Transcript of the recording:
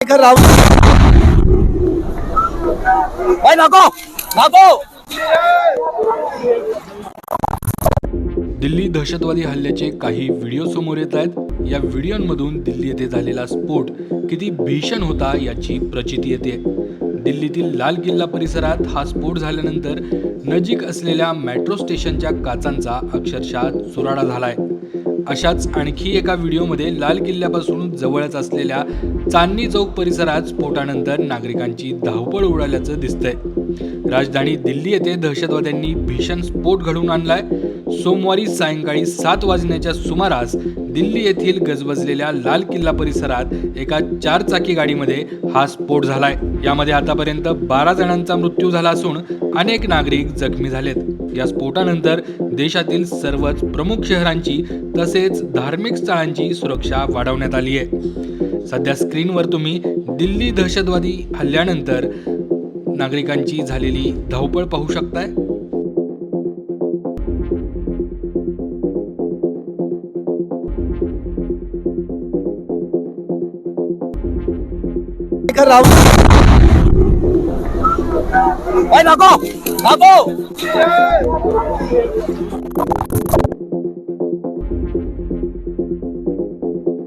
कर राहुल भाई नको नको। दिल्ली दहशतवादी हल्ल्याचे काही व्हिडिओ समोर येत आहेत। या व्हिडिओंमधून दिल्ली येथे झालेला स्फोट किती भीषण होता याची प्रचिती येते। दिल्लीतील लाल किल्ला परिसरात हा स्फोट झाल्यानंतर नजीक असलेल्या मेट्रो स्टेशनच्या काचांचा अक्षरशः चुराडा झालाय। अशाच आणखी एका व्हिडिओमध्ये लाल किल्ल्यापासून जवळच असलेल्या चांदणी चौक परिसरात स्फोटानंतर नागरिकांची धावपळ उडाल्याचं दिसतंय। राजधानी दिल्ली येथे दहशतवाद्यांनी भीषण स्फोट घडवून आणलाय। सोमवारी सायंकाळी 7 वाजण्याच्या सुमारास दिल्ली येथील गजबजलेल्या लाल किल्ला परिसरात एका 4 चाकी गाडीमध्ये हा स्फोट झालाय। यामध्ये आतापर्यंत 12 जणांचा मृत्यू झाला असून अनेक नागरिक जखमी झालेत। या स्फोटानंतर देशातील सर्वच प्रमुख शहरांची तसेच धार्मिक स्थळांची सुरक्षा वाढवण्यात आली आहे। सध्या स्क्रीनवर तुम्ही दिल्ली दहशतवादी हल्ल्यानंतर नागरिकांची झालेली धावपळ पाहू शकताय। कर राहुल भाई नको नको।